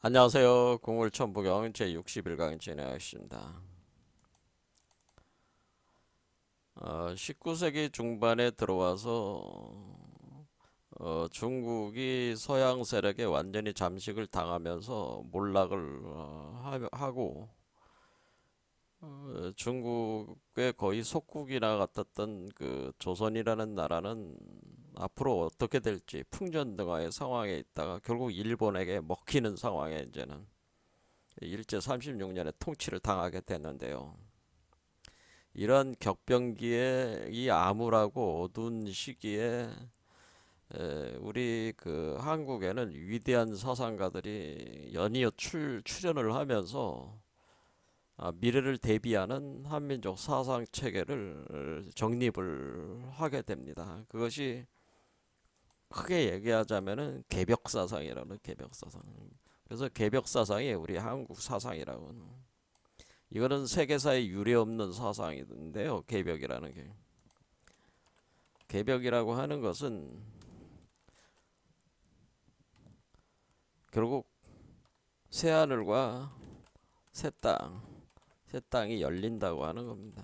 안녕하세요. 공울천부경 제61강 진행하겠습니다. 19세기 중반에 들어와서 중국이 서양 세력에 완전히 잠식을 당하면서 몰락을 하고 중국의 거의 속국이나 같았던 그 조선이라는 나라는 앞으로 어떻게 될지 풍전등화의 상황에 있다가 결국 일본에게 먹히는 상황에 이제는 일제 36년에 통치를 당하게 됐는데요. 이런 격변기에 이 암울하고 어두운 시기에 우리 그 한국에는 위대한 사상가들이 연이어 출연을 하면서 미래를 대비하는 한민족 사상 체계를 정립을 하게 됩니다. 그것이 크게 얘기하자면은 개벽사상이라는 개벽사상. 그래서 개벽사상이 우리 한국 사상이라고. 이거는 세계사에 유례없는 사상인데요. 개벽이라는 게. 개벽이라고 하는 것은 결국 새하늘과 새 땅, 새 땅이 열린다고 하는 겁니다.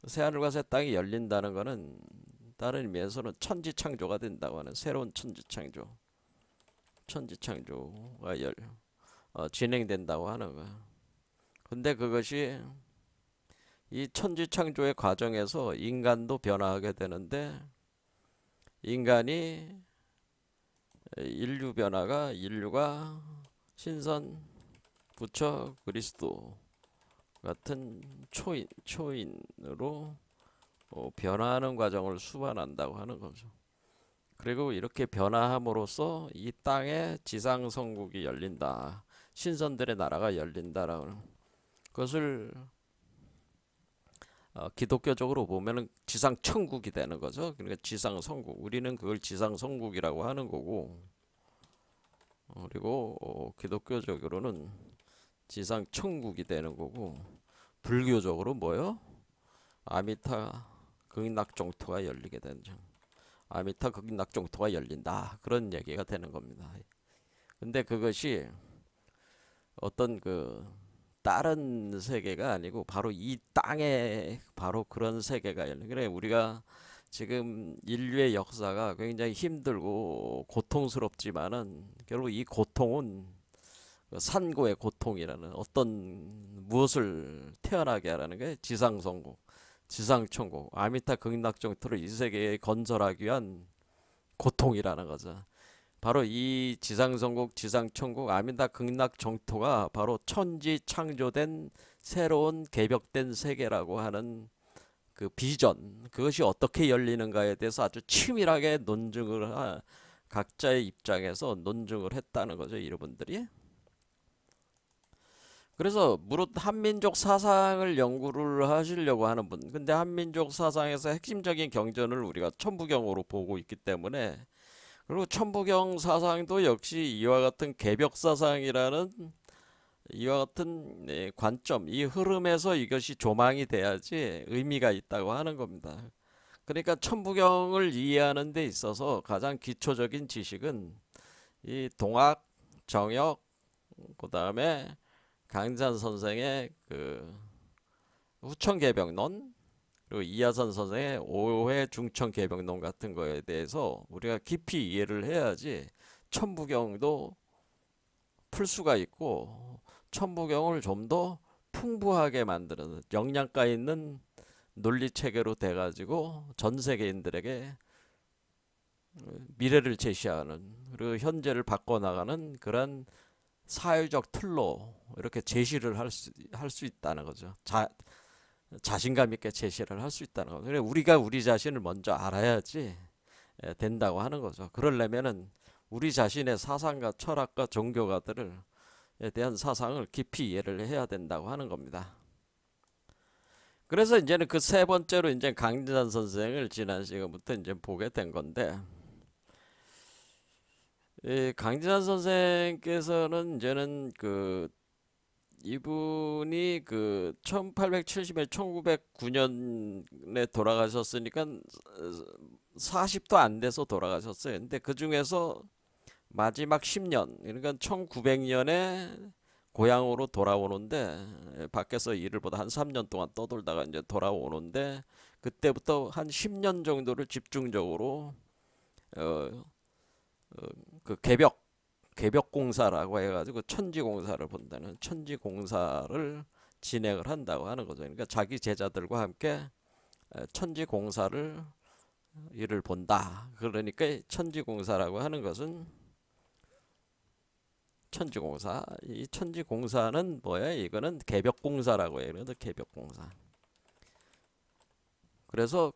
새하늘과 새 땅이 열린다는 것은 다른 의미에서는 천지창조가 된다고 하는 새로운 천지창조, 천지창조가 진행된다고 하는 거야. 근데 그것이 이 천지창조의 과정에서 인간도 변화하게 되는데 인간이 인류가 신선, 부처, 그리스도 같은 초인으로 변화하는 과정을 수반한다고 하는 거죠. 그리고 이렇게 변화함으로써 이 땅에 지상성국이 열린다. 신선들의 나라가 열린다라는 그것을 기독교적으로 보면은 지상천국이 되는 거죠. 그러니까 지상성국. 우리는 그걸 지상성국이라고 하는 거고, 그리고 기독교적으로는 지상천국이 되는 거고, 불교적으로 뭐요? 아미타 극락정토가 열리게 되는 점. 아미타 극락정토가 열린다. 그런 얘기가 되는 겁니다. 근데 그것이 어떤 그 다른 세계가 아니고 바로 이 땅에 바로 그런 세계가 열려. 그래 우리가 지금 인류의 역사가 굉장히 힘들고 고통스럽지만은 결국 이 고통은 그 산고의 고통이라는 어떤 무엇을 태어나게 하라는 게 지상성국, 지상천국, 아미타 극락정토를 이 세계에 건설하기 위한 고통이라는 거죠. 바로 이 지상성국, 지상천국, 아미타 극락정토가 바로 천지 창조된 새로운 개벽된 세계라고 하는 그 비전, 그것이 어떻게 열리는가에 대해서 아주 치밀하게 각자의 입장에서 논증을 했다는 거죠, 여러분들이. 그래서 무릇 한민족 사상을 연구를 하시려고 하는 분, 근데 한민족 사상에서 핵심적인 경전을 우리가 천부경으로 보고 있기 때문에, 그리고 천부경 사상도 역시 이와 같은 개벽 사상이라는 이와 같은 관점, 이 흐름에서 이것이 조망이 돼야지 의미가 있다고 하는 겁니다. 그러니까 천부경을 이해하는 데 있어서 가장 기초적인 지식은 이 동학, 정역, 그 다음에 강산 선생의 그 후천개벽론, 그리고 이하선 선생의 오해 중천개벽론 같은 거에 대해서 우리가 깊이 이해를 해야지 천부경도 풀 수가 있고 천부경을 좀 더 풍부하게 만드는 영양가 있는 논리 체계로 돼가지고 전 세계인들에게 미래를 제시하는 그리고 현재를 바꿔나가는 그런 사회적 틀로 이렇게 제시를 할 수 있다는 거죠. 자신감 있게 제시를 할 수 있다는 거죠. 그래 우리가 우리 자신을 먼저 알아야지 된다고 하는 거죠. 그러려면은 우리 자신의 사상과 철학과 종교가들을 대한 사상을 깊이 이해를 해야 된다고 하는 겁니다. 그래서 이제는 그 세 번째로 이제 강진환 선생을 지난 시간부터 이제 보게 된 건데, 이 강진환 선생께서는 이제는 그 이분이 그 1870에 1909년에 돌아가셨으니까 40도 안 돼서 돌아가셨어요. 근데 그 중에서 마지막 10년, 그러니까 1900년에 고향으로 돌아오는데, 밖에서 일을 보다 한 3년 동안 떠돌다가 이제 돌아오는데, 그때부터 한 10년 정도를 집중적으로 어, 그 개벽공사라고 해가지고 천지공사를 본다는 천지공사를 진행을 한다고 하는 거죠. 그러니까 자기 제자들과 함께 천지공사를 일을 본다. 그러니까 천지공사라고 하는 것은 천지공사. 이 천지공사는 뭐야? 이거는 개벽공사라고 해요. 그래서 개벽공사. 그래서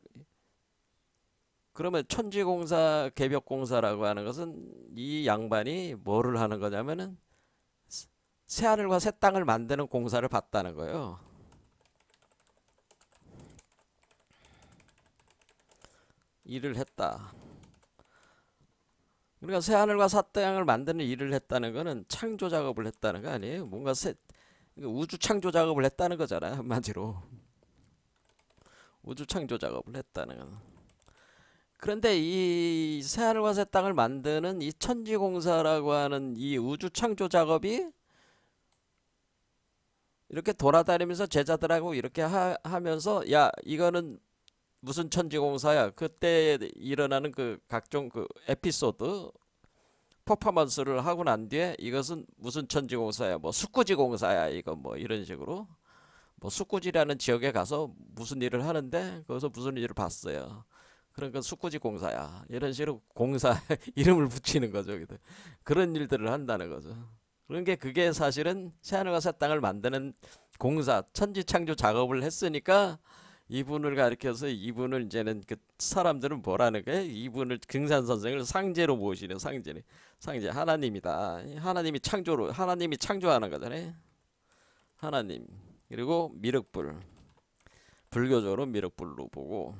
그러면 천지공사, 개벽공사라고 하는 것은 이 양반이 뭐를 하는 거냐면은 새하늘과 새 땅을 만드는 공사를 받다는 거예요. 일을 했다. 그러니까 새하늘과 새 땅을 만드는 일을 했다는 거는 창조 작업을 했다는 거 아니에요? 뭔가 우주 창조 작업을 했다는 거잖아요. 한마디로 우주 창조 작업을 했다는 거. 그런데 이 새하늘과 새 땅을 만드는 이 천지공사라고 하는 이 우주 창조 작업이 이렇게 돌아다니면서 제자들하고 이렇게 하면서 야 이거는 무슨 천지공사야. 그때 일어나는 그 각종 그 에피소드 퍼포먼스를 하고 난 뒤에 이것은 무슨 천지공사야. 뭐 숙구지공사야. 이거 뭐 이런 식으로 뭐 숙구지라는 지역에 가서 무슨 일을 하는데 거기서 무슨 일을 봤어요. 그러니까 숙구지 공사야. 이런 식으로 공사 이름을 붙이는 거죠. 그런 일들을 한다는 거죠. 그런 게 그게 사실은 새하늘과 새 땅을 만드는 공사, 천지창조 작업을 했으니까 이분을 가리켜서 이분을 이제는 그 사람들은 뭐라는 거예요? 이분을 증산 선생을 상제로 모시는 상제 하나님이다. 하나님이 창조하는 거잖아요. 하나님. 그리고 미륵불. 불교적으로 미륵불로 보고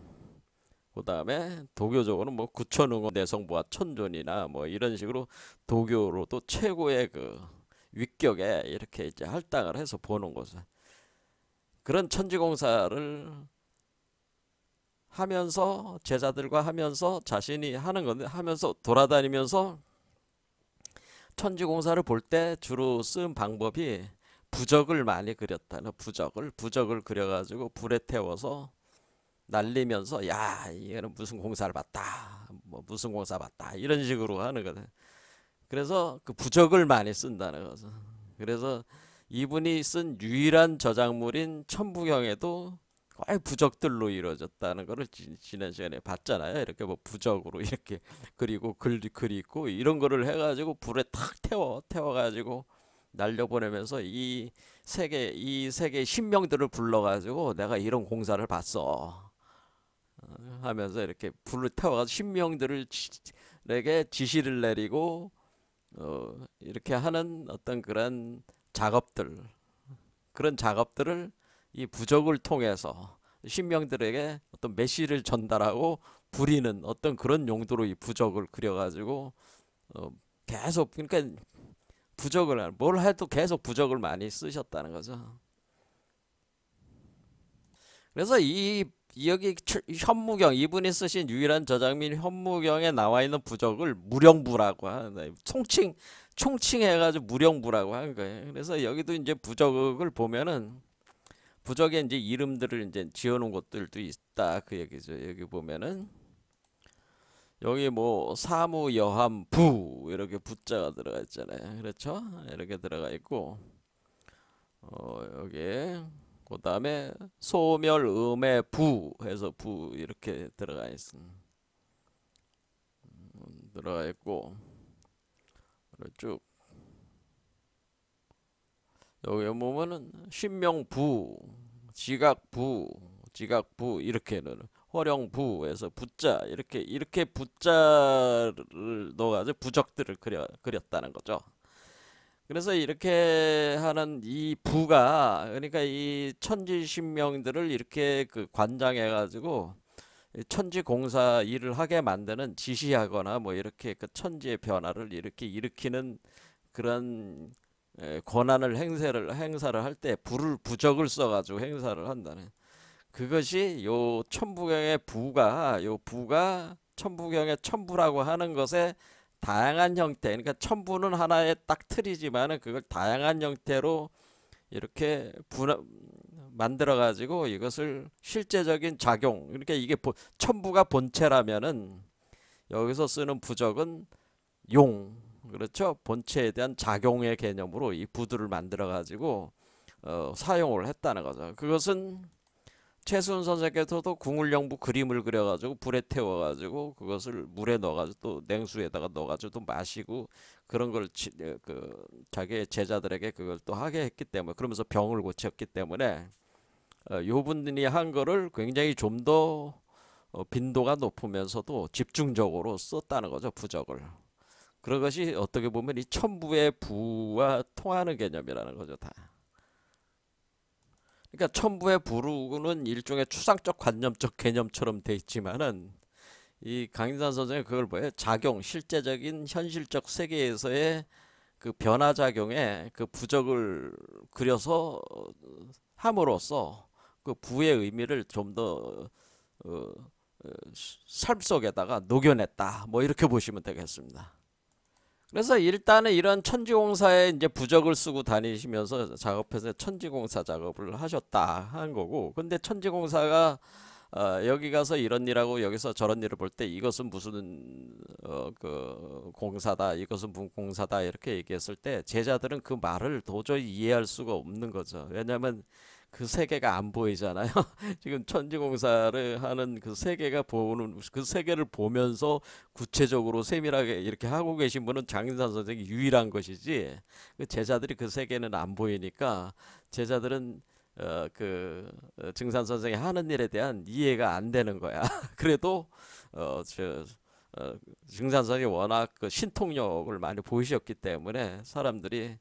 그 다음에 도교적으로는 뭐 구천응어 내성부와 천존이나 뭐 이런 식으로 도교로도 최고의 그 위격에 이렇게 이제 할당을 해서 보는 거죠. 그런 천지공사를 하면서 제자들과 하면서 자신이 하는 건데 하면서 돌아다니면서 천지공사를 볼 때 주로 쓴 방법이 부적을 많이 그렸다는 부적을 그려가지고 불에 태워서 날리면서 야 이거는 무슨 공사를 봤다 뭐 무슨 공사 봤다 이런 식으로 하는 거든. 그래서 그 부적을 많이 쓴다는 거죠. 그래서 이분이 쓴 유일한 저작물인 천부경에도 거의 부적들로 이루어졌다는 거를 지난 시간에 봤잖아요. 이렇게 뭐 부적으로 이렇게 그리고 글 그리고 이런 거를 해가지고 불에 탁 태워가지고 날려보내면서 이 세계 신명들을 불러가지고 내가 이런 공사를 봤어. 하면서 이렇게 불을 태워가지고 신명들에게 지시를 내리고 이렇게 하는 어떤 그런 작업들을 이 부적을 통해서 신명들에게 어떤 메시지를 전달하고 부리는 어떤 그런 용도로 이 부적을 그려가지고 계속 그러니까 부적을 뭘 해도 계속 부적을 많이 쓰셨다는 거죠. 그래서 여기 현무경 이분이 쓰신 유일한 저작민 현무경에 나와 있는 부적을 무령부라고 하는 총칭해가지고 무령부라고 하는 거예요. 그래서 여기도 이제 부적을 보면은 부적에 이제 이름들을 이제 지어놓은 곳들도 있다 그 얘기죠. 여기 보면은 여기 뭐 사무 여함 부 이렇게 부자가 들어가 있잖아요. 그렇죠? 이렇게 들어가 있고 여기 그 다음에 소멸 음의 부 해서 부 이렇게 들어가 있고 쭉 여기 보면은 신명부 지각부 이렇게는 호령부에서 부자 이렇게 부자를 넣어가지고 부적들을 그렸다는 거죠. 그래서 이렇게 하는 이 부가 그러니까 이 천지신명들을 이렇게 그 관장해 가지고 천지공사 일을 하게 만드는 지시하거나 뭐 이렇게 그 천지의 변화를 이렇게 일으키는 그런 권한을 행사를 할 때 부적을 써가지고 행사를 한다는 그것이 요 천부경의 부가 천부경의 천부라고 하는 것에 다양한 형태, 그러니까 첨부는 하나의 딱 틀이지만은 그걸 다양한 형태로 이렇게 만들어 가지고 이것을 실제적인 작용, 그러니까 이게 첨부가 본체라면은 여기서 쓰는 부적은 용, 그렇죠? 본체에 대한 작용의 개념으로 이 부두를 만들어 가지고 사용을 했다는 거죠. 그것은 최수훈 선생께서도 궁울영부 그림을 그려가지고 불에 태워가지고 그것을 물에 넣어가지고 또 냉수에다가 넣어가지고 또 마시고 그런 걸 자기의 제자들에게 그걸 또 하게 했기 때문에, 그러면서 병을 고쳤기 때문에 요 분이 한 거를 굉장히 좀 더 빈도가 높으면서도 집중적으로 썼다는 거죠, 부적을. 그런 것이 어떻게 보면 이 천부의 부와 통하는 개념이라는 거죠, 다. 그러니까 천부의 부는 일종의 추상적 관념적 개념처럼 돼 있지만은 이 강인산 선생이 그걸 뭐예요? 작용, 실제적인 현실적 세계에서의 그 변화 작용에 그 부적을 그려서 함으로써 그 부의 의미를 좀 더 삶 속에다가 녹여냈다. 뭐 이렇게 보시면 되겠습니다. 그래서 일단은 이런 천지공사에 이제 부적을 쓰고 다니시면서 작업해서 천지공사 작업을 하셨다 한 거고, 근데 천지공사가 여기 가서 이런 일하고 여기서 저런 일을 볼 때 이것은 무슨 그 공사다, 이것은 무슨 공사다 이렇게 얘기했을 때 제자들은 그 말을 도저히 이해할 수가 없는 거죠. 왜냐하면 그 세계가 안 보이잖아요. 지금 천지공사를 하는 그 세계가 보는 그 세계를 보면서 구체적으로 세밀하게 이렇게 하고 계신 분은 장인산 선생이 유일한 것이지, 그 제자들이 그 세계는 안 보이니까 제자들은 증산 선생이 하는 일에 대한 이해가 안 되는 거야. 그래도 증산 선생이 워낙 그 신통력을 많이 보이셨기 때문에 사람들이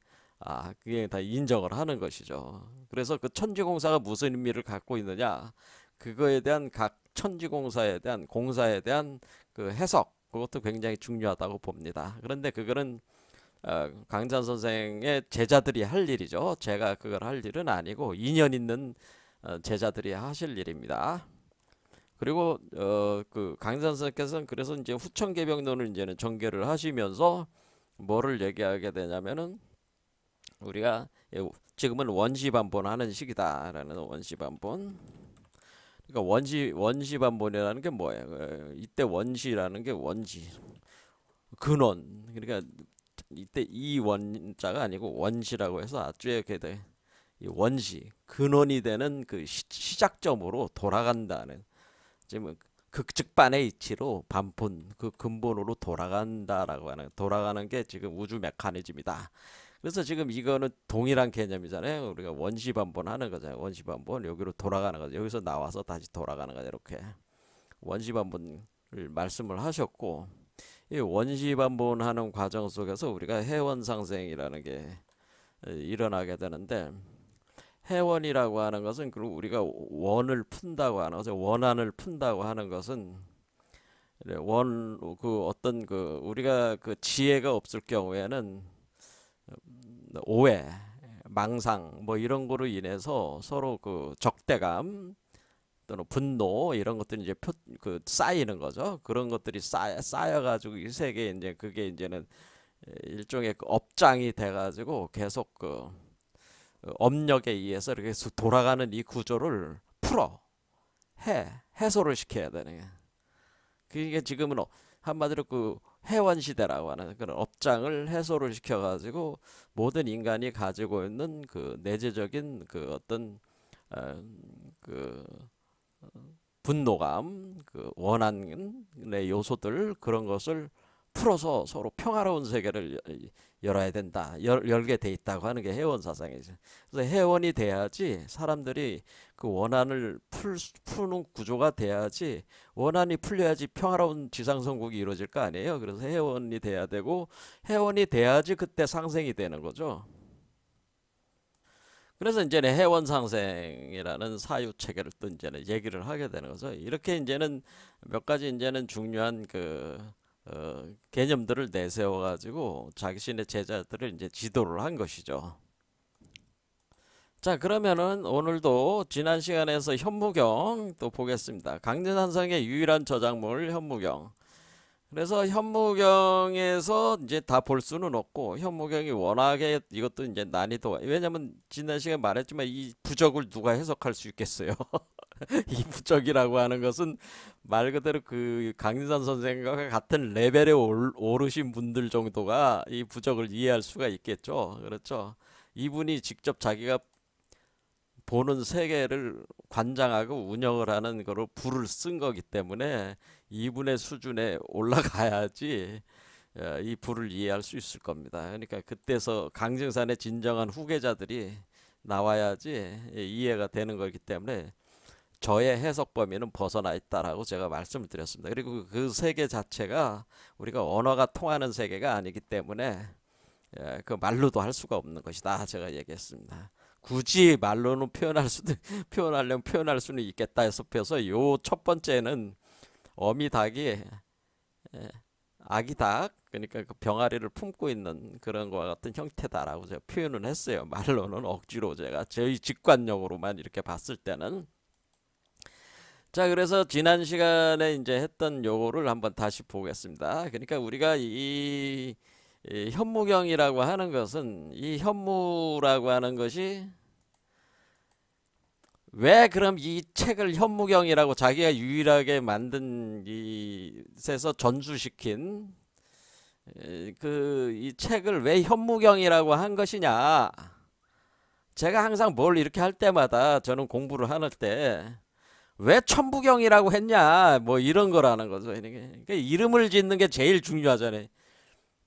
그게 다 인정을 하는 것이죠. 그래서 그 천지공사가 무슨 의미를 갖고 있느냐, 그거에 대한 각 천지공사에 대한 공사에 대한 그 해석, 그것도 굉장히 중요하다고 봅니다. 그런데 그거는 강산 선생의 제자들이 할 일이죠. 제가 그걸 할 일은 아니고 인연 있는 제자들이 하실 일입니다. 그리고 그 강산 선생께서는 그래서 이제 후천계병론을 이제는 전개를 하시면서 뭐를 얘기하게 되냐면은 우리가 지금은 원시반본하는 시기다라는 원시반본. 그러니까 원시반본이라는 게 뭐예요? 이때 원시라는 게 원시 근원. 그러니까 이때 이 원자가 아니고 원시라고 해서 앞쪽에 이 원시 근원이 되는 그 시작점으로 돌아간다는, 지금 극즉반의 이치로 반본 그 근본으로 돌아간다라고 하는, 돌아가는 게 지금 우주 메커니즘이다. 그래서 지금 이거는 동일한 개념이잖아요. 우리가 원시반본 하는 거잖아요. 원시반본 여기로 돌아가는 거죠. 여기서 나와서 다시 돌아가는 거죠. 이렇게 원시반본을 말씀을 하셨고, 이 원시반본하는 과정 속에서 우리가 해원상생이라는 게 일어나게 되는데, 해원이라고 하는 것은 그리고 우리가 원을 푼다고 하는 것은, 원한을 푼다고 하는 것은 그 어떤 그 우리가 그 지혜가 없을 경우에는 오해, 망상 뭐 이런 거로 인해서 서로 그 적대감 또는 분노 이런 것들이 이제 그 쌓이는 거죠. 그런 것들이 쌓여가지고 이 세계에 이제 그게 이제는 일종의 그 업장이 돼가지고 계속 그 업력에 의해서 이렇게 돌아가는 이 구조를 해소를 시켜야 되는 게. 그게 지금은 한마디로 그 해원 시대라고 하는 그런 업장을 해소를 시켜가지고 모든 인간이 가지고 있는 그 내재적인 그 어떤 그 분노감, 그 원한의 요소들, 그런 것을 풀어서 서로 평화로운 세계를 열어야 된다. 열게 돼 있다고 하는 게 해원 사상이죠. 그래서 해원이 돼야지 사람들이 그 원한을 푸는 구조가 돼야지, 원한이 풀려야지 평화로운 지상선국이 이루어질 거 아니에요. 그래서 해원이 돼야 되고, 해원이 돼야지 그때 상생이 되는 거죠. 그래서 이제는 해원상생이라는 사유 체계를 또 이제는 얘기를 하게 되는 거죠. 이렇게 이제는 몇 가지 이제는 중요한 그 개념들을 내세워 가지고 자신의 제자들을 이제 지도를 한 것이죠. 자, 그러면은 오늘도 지난 시간에서 현무경 또 보겠습니다. 강진한성의 유일한 저작물 현무경. 그래서 현무경에서 이제 다 볼 수는 없고, 현무경이 워낙에 이것도 이제 난이도가, 왜냐면 지난 시간에 말했지만 이 부적을 누가 해석할 수 있겠어요. 이 부적이라고 하는 것은 말 그대로 그 강진산 선생과 같은 레벨에 오르신 분들 정도가 이 부적을 이해할 수가 있겠죠. 그렇죠. 이분이 직접 자기가 보는 세계를 관장하고 운영을 하는 거로 불을 쓴 거기 때문에 이분의 수준에 올라가야지 이 불을 이해할 수 있을 겁니다. 그러니까 그때서 강증산의 진정한 후계자들이 나와야지 이해가 되는 거기 때문에 저의 해석 범위는 벗어나 있다라고 제가 말씀을 드렸습니다. 그리고 그 세계 자체가 우리가 언어가 통하는 세계가 아니기 때문에 그 말로도 할 수가 없는 것이다. 제가 얘기했습니다. 굳이 말로는 표현하려면 표현할 수는 있겠다 해서 요 첫 번째는 어미닭이 아기 닭, 그러니까 그 병아리를 품고 있는 그런 것과 같은 형태다라고 제가 표현을 했어요. 말로는 억지로 제가 저희 직관적으로만 이렇게 봤을 때는. 자, 그래서 지난 시간에 이제 했던 요거를 한번 다시 보겠습니다. 그러니까 우리가 이 현무경이라고 하는 것은, 이 현무라고 하는 것이 왜 그럼 이 책을 현무경이라고 자기가 유일하게 만든 이 세서 전수시킨 그 이 책을 왜 현무경이라고 한 것이냐. 제가 항상 뭘 이렇게 할 때마다 저는 공부를 하는 때 왜 천부경이라고 했냐 뭐 이런 거라는 거죠. 그러니까 이름을 짓는 게 제일 중요하잖아요.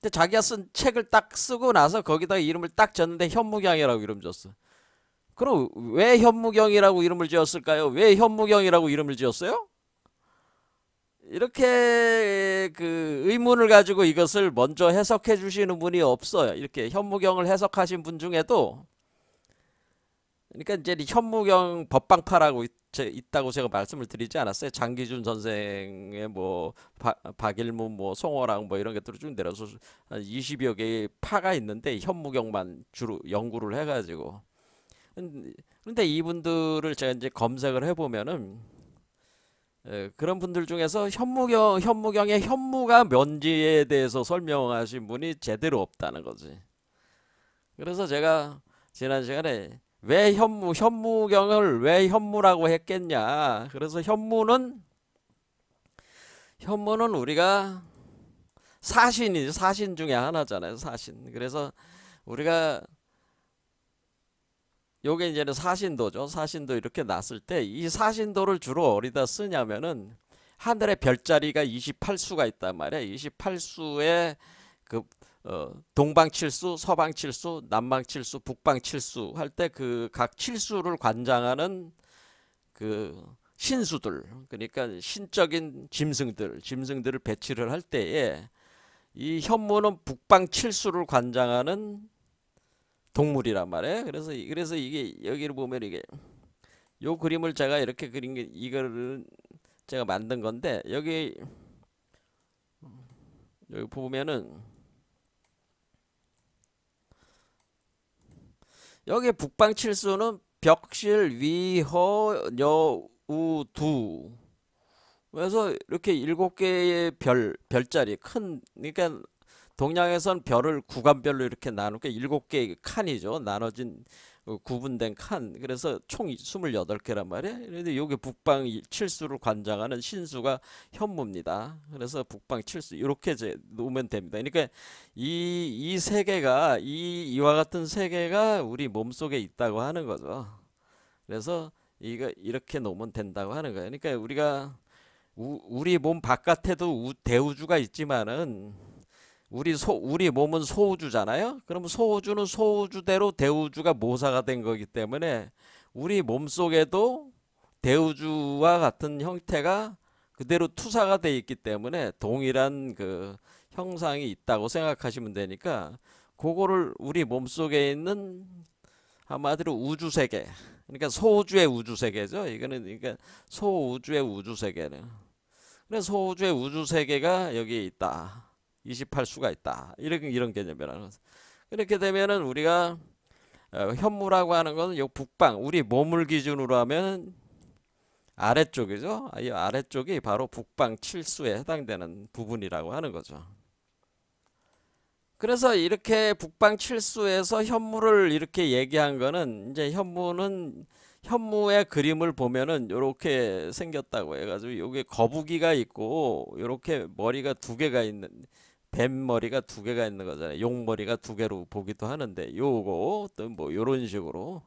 근데 자기가 쓴 책을 딱 쓰고 나서 거기다 이름을 딱 졌는데 현무경이라고 이름 줬어. 그럼 왜 현무경이라고 이름을 지었을까요? 왜 현무경이라고 이름을 지었어요? 이렇게 그 의문을 가지고 이것을 먼저 해석해 주시는 분이 없어요. 이렇게 현무경을 해석하신 분 중에도, 그러니까 이제 현무경 법방파라고 있다고 제가 말씀을 드리지 않았어요. 장기준 선생의 뭐 박일문 뭐 송어랑 뭐 이런 것들을 쭉 내려서 한 20여 개의 파가 있는데 현무경만 주로 연구를 해가지고, 근데 이분들을 제가 이제 검색을 해보면은 그런 분들 중에서 현무경의 현무가 뭔지에 대해서 설명하신 분이 제대로 없다는 거지. 그래서 제가 지난 시간에 왜 현무경을 왜 현무라고 했겠냐. 그래서 현무는 우리가 사신 중에 하나잖아요. 사신. 그래서 우리가 요게 이제는 사신도죠. 사신도 이렇게 났을 때 이 사신도를 주로 어디다 쓰냐면은 하늘에 별자리가 28수가 있단 말이야. 28수의 그 동방칠수, 서방칠수, 남방칠수, 북방칠수 할 때 그 각 칠수를 관장하는 그 신수들, 그러니까 신적인 짐승들을 배치를 할 때에 이 현무는 북방칠수를 관장하는 동물이란 말이에요. 그래서 이게 여기를 보면 이게 요 그림을 제가 이렇게 그린 게 이거를 제가 만든 건데, 여기 보면은 여기 북방칠수는 벽실 위허 여우두, 그래서 이렇게 7개의 별자리 큰, 그러니까 동양에선 별을 구간별로 이렇게 나누니까 7개의 칸이죠. 나눠진 구분된 칸. 그래서 총 28개란 말이에요. 그런데 여기 북방 칠수를 관장하는 신수가 현무입니다. 그래서 북방 칠수 이렇게 이제 놓으면 됩니다. 그러니까 이 세계가 이와 같은 세계가 우리 몸속에 있다고 하는 거죠. 그래서 이거 이렇게 놓으면 된다고 하는 거예요. 그러니까 우리 몸 바깥에도 대우주가 있지만은 우리 몸은 소우주잖아요. 그럼 소우주는 소우주대로 대우주가 모사가 된 거기 때문에 우리 몸 속에도 대우주와 같은 형태가 그대로 투사가 돼 있기 때문에 동일한 그 형상이 있다고 생각하시면 되니까, 그거를 우리 몸 속에 있는 한마디로 우주세계, 그러니까 소우주의 우주세계죠. 이거는 그러니까 소우주의 우주세계는. 그래서 소우주의 우주세계가 여기에 있다. 28수가 있다. 이런 개념이라는 거죠. 그렇게 되면은 우리가 현무라고 하는 것은 요 북방, 우리 몸을 기준으로 하면 아래쪽이죠. 이 아래쪽이 바로 북방 칠수에 해당되는 부분이라고 하는 거죠. 그래서 이렇게 북방 칠수에서 현무를 이렇게 얘기한 거는 이제 현무의 그림을 보면은 이렇게 생겼다고 해가지고 여기 거북이가 있고 이렇게 머리가 두 개가 있는 뱀 머리가 두 개가 있는 거잖아요. 용 머리가 두 개로 보기도 하는데 요거 또 뭐 요런 식으로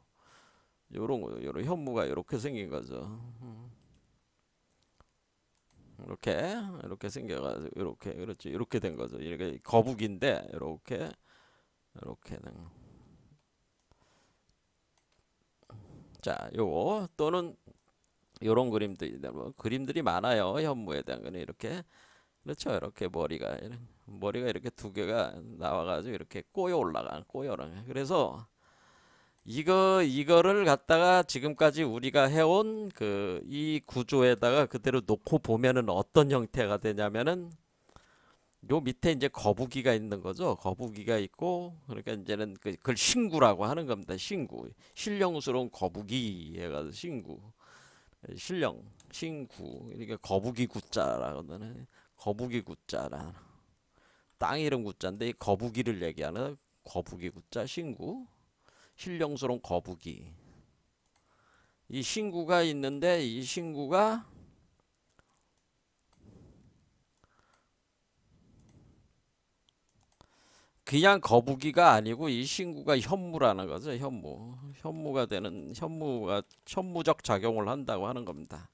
요런 현무가 이렇게 생긴 거죠. 이렇게 생겨가지고 이렇게 그렇지 이렇게 된 거죠. 이게 거북인데 이렇게 된. 자, 요거 또는 요런 그림들이 뭐 그림들이 많아요. 현무에 대한 거는 이렇게 그렇죠. 이렇게 머리가 이렇게 두 개가 나와가지고 이렇게 꼬여 올라가. 그래서 이거를 갖다가 지금까지 우리가 해온 그 이 구조에다가 그대로 놓고 보면은 어떤 형태가 되냐면은 요 밑에 이제 거북이가 있는 거죠. 거북이가 있고 그러니까 이제는 그걸 신구라고 하는 겁니다. 신구. 신령스러운 거북이 해가지고 신구. 신구. 그러니까 거북이 구자라거든. 거북이 구자라. 땅 이름 구자인데 이 거북이를 얘기하는 거북이 구자 신구. 신령스러운 거북이. 이 신구가 있는데 이 신구가 그냥 거북이가 아니고 이 신구가 현무라는 거죠. 현무가 현무적 작용을 한다고 하는 겁니다.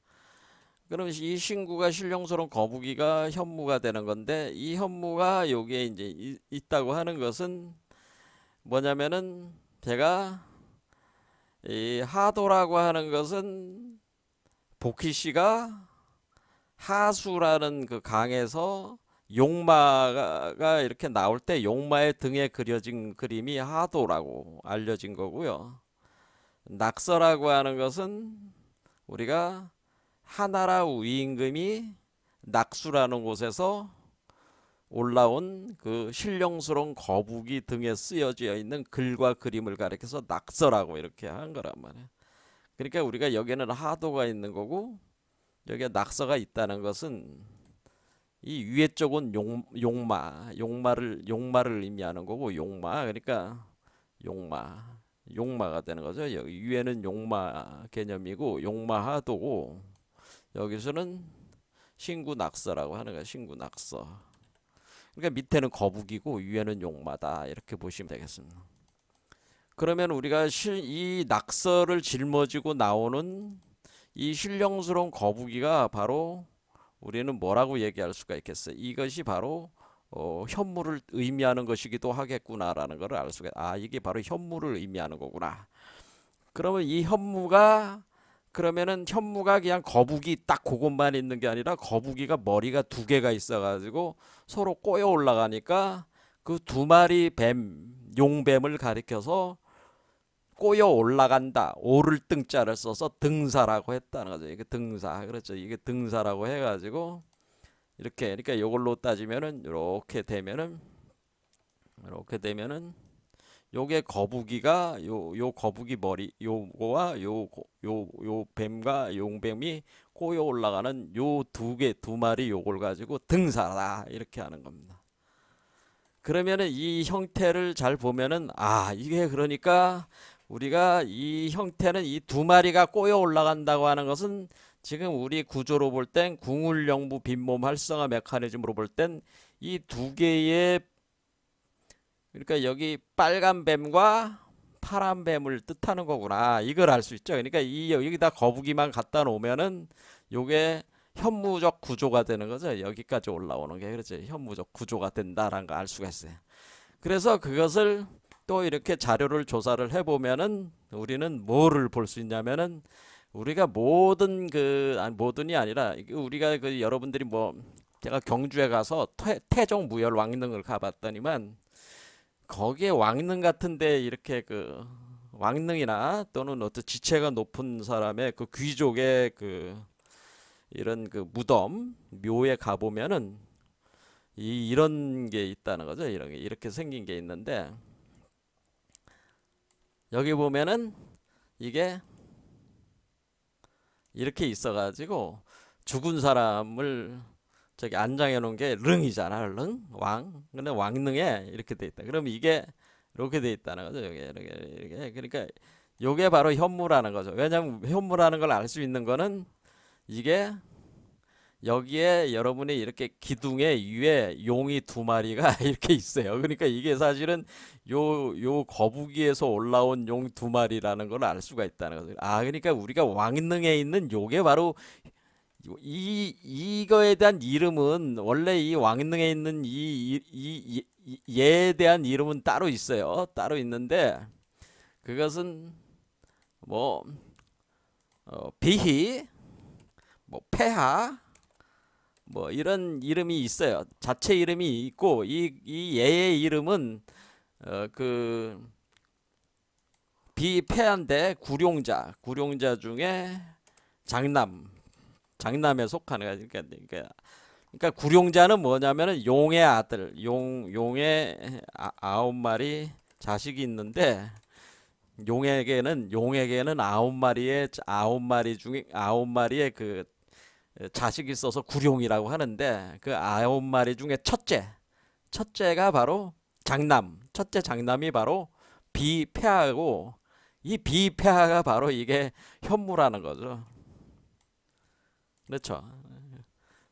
그럼 이 신구가 신령스러운 거북이가 현무가 되는 건데 이 현무가 여기에 이제 있다고 하는 것은 뭐냐면은 제가 이 하도라고 하는 것은 복희 씨가 하수라는 그 강에서 용마가 이렇게 나올 때 용마의 등에 그려진 그림이 하도라고 알려진 거고요. 낙서라고 하는 것은 우리가 하나라 위임금이 낙수라는 곳에서 올라온 그 신령스러운 거북이 등에 쓰여져 있는 글과 그림을 가리켜서 낙서라고 이렇게 한 거란 말이에요. 그러니까 우리가 여기에는 하도가 있는 거고 여기에 낙서가 있다는 것은 이 위에 쪽은 용마를 의미하는 거고 그러니까 용마가 되는 거죠. 여기 위에는 용마 개념이고 용마하도고 여기서는 신구낙서라고 하는 거야. 신구낙서. 그러니까 밑에는 거북이고 위에는 용마다 이렇게 보시면 되겠습니다. 그러면 우리가 이 낙서를 짊어지고 나오는 이 신령스러운 거북이가 바로 우리는 뭐라고 얘기할 수가 있겠어요? 이것이 바로 현무를 의미하는 것이기도 하겠구나라는 것을 알 수가 이게 바로 현무를 의미하는 거구나. 그러면 이 현무가 그냥 거북이 딱 그것만 있는 게 아니라 거북이가 머리가 두 개가 있어가지고 서로 꼬여 올라가니까 그 두 마리 용뱀을 가리켜서 꼬여 올라간다. 오를 등자를 써서 등사라고 했다는 거죠. 이게 등사. 그렇죠. 이게 등사라고 해가지고 이렇게 그러니까 이걸로 따지면은 이렇게 되면은 요게 거북이가 요 거북이 머리 요거와 요 뱀과 용뱀이 꼬여 올라가는 요 두 마리 요걸 가지고 등사다 이렇게 하는 겁니다. 그러면은 이 형태를 잘 보면은 이게 그러니까 우리가 이 형태는 이 두 마리가 꼬여 올라간다고 하는 것은 지금 우리 구조로 볼 땐 궁울영부 빈몸 활성화 메커니즘으로 볼 땐 이 두 개의 그러니까 여기 빨간 뱀과 파란 뱀을 뜻하는 거구나. 이걸 알 수 있죠. 그러니까 여기다 거북이만 갖다 놓으면은 요게 현무적 구조가 되는 거죠. 여기까지 올라오는 게 그렇죠. 현무적 구조가 된다라는 거 알 수가 있어요. 그래서 그것을 또 이렇게 자료를 조사를 해보면은 우리는 뭐를 볼 수 있냐면은 우리가 모든이 아니라 우리가 여러분들이 제가 경주에 가서 태종 무열 왕릉을 가봤더니만 거기에 왕릉 같은데 이렇게 왕릉이나 또는 어떤 지체가 높은 사람의 그 귀족의 이런 무덤 묘에 가보면은 이런 게 있다는 거죠. 이렇게 생긴 게 있는데 여기 보면은 이게 이렇게 있어가지고 죽은 사람을 저기 안장해 놓은 게 릉이잖아. 릉? 왕? 근데 왕릉에 이렇게 돼 있다. 그럼 이게 이렇게 돼 있다는 거죠. 이렇게. 그러니까 요게 바로 현무라는 거죠. 왜냐면 현무라는 걸 알 수 있는 거는 이게 여기에 여러분이 이렇게 기둥에 위에 용이 두 마리가 이렇게 있어요. 그러니까 이게 사실은 요 거북이에서 올라온 용 두 마리라는 걸 알 수가 있다는 거죠. 아, 그러니까 우리가 왕릉에 있는 요게 바로 이거에 대한 이름은 원래 이 왕릉에 있는 얘에 대한 이름은 따로 있어요. 따로 있는데 그것은 뭐 비희, 뭐 폐하, 뭐 이런 이름이 있어요. 자체 이름이 있고 이 얘의 이름은 그 비폐하인데 구룡자 중에 장남에 속하는 거야. 그러니까 구룡자는 뭐냐면은 용의 아들, 용의 아홉 마리 자식이 있는데 용에게는 아홉 마리 중에 아홉 마리의 그 자식이 있어서 구룡이라고 하는데 그 아홉 마리 중에 첫째가 바로 첫째 장남이 바로 비폐하고 이 비폐하가 바로 이게 현무라는 거죠. 그렇죠.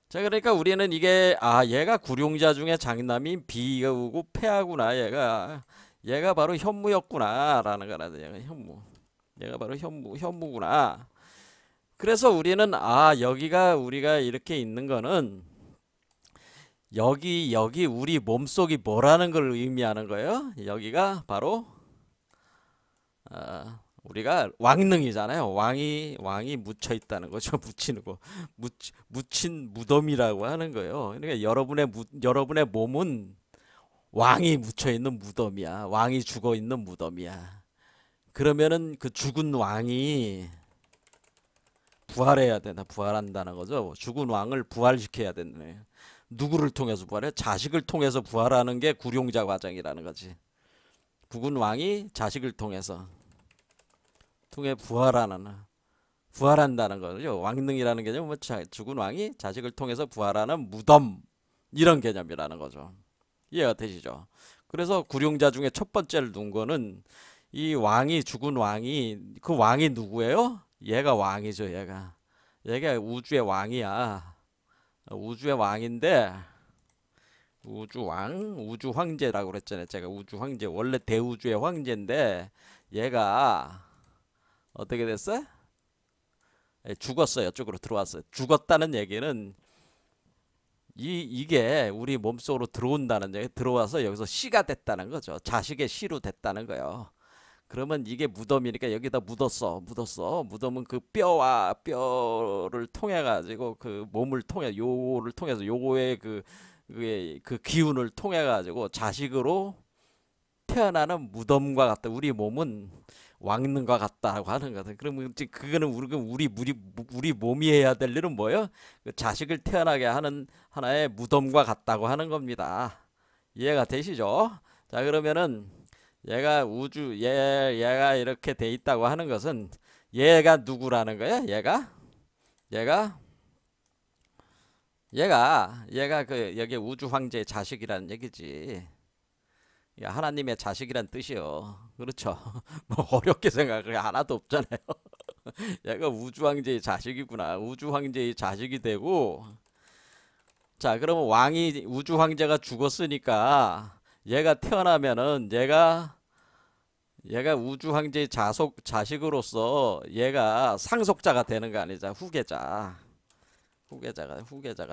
자, 그러니까 우리는 이게 얘가 구룡자 중에 장남인 비우고 폐하구나. 얘가 바로 현무였구나라는 거라서 얘가 바로 현무구나. 그래서 우리는 여기가 우리가 이렇게 있는 거는 여기 우리 몸속이 뭐라는 걸 의미하는 거예요. 여기가 바로 우리가 왕릉이잖아요. 왕이 묻혀 있다는 거죠. 묻히는 거. 묻힌 무덤이라고 하는 거예요. 그러니까 여러분의 몸은 왕이 묻혀 있는 무덤이야. 왕이 죽어 있는 무덤이야. 그러면은 그 죽은 왕이 부활해야 되나? 부활한다는 거죠. 죽은 왕을 부활시켜야 되네. 누구를 통해서 부활해? 자식을 통해서 부활하는 게 구룡자 과정이라는 거지. 죽은 왕이 자식을 통해 부활한다는 거죠. 왕릉이라는 개념은 죽은 왕이 자식을 통해서 부활하는 무덤 이런 개념이라는 거죠. 이해가 되시죠? 그래서 구룡자 중에 첫 번째를 둔 거는 이 죽은 왕이 그 왕이 누구예요? 얘가 왕이죠. 얘가 우주의 왕이야. 우주의 왕인데 우주 황제라고 그랬잖아요. 제가 우주 황제 원래 대우주의 황제인데 얘가 어떻게 됐어? 죽었어요. 쪽으로 들어왔어요. 죽었다는 얘기는 이게 우리 몸속으로 들어온다는 얘기, 들어와서 여기서 씨가 됐다는 거죠. 자식의 씨로 됐다는 거예요. 그러면 이게 무덤이니까 여기다 묻었어. 무덤은 그 뼈와 뼈를 통해 가지고 그 몸을 통해 요를 통해서 요거의 그 기운을 통해 가지고 자식으로 태어나는 무덤과 같다. 우리 몸은 왕릉과 같다고 하는 거다. 그러면 그거는 우리 몸이 해야 될 일은 뭐예요? 그 자식을 태어나게 하는 하나의 무덤과 같다고 하는 겁니다. 이해가 되시죠? 자, 그러면은 얘가 이렇게 돼 있다고 하는 것은 얘가 누구라는 거야? 얘가 여기 우주 황제의 자식이라는 얘기지. 하나님의 자식이란 뜻이요. 그렇죠. 뭐 어렵게 생각할 게 하나도 없잖아요. 얘가 우주 황제의 자식이구나. 우주 황제의 자식이 되고, 자, 그러면 우주 황제가 죽었으니까 얘가 태어나면은 얘가 우주 황제의 자식으로서 얘가 상속자가 되는 거 아니죠. 후계자가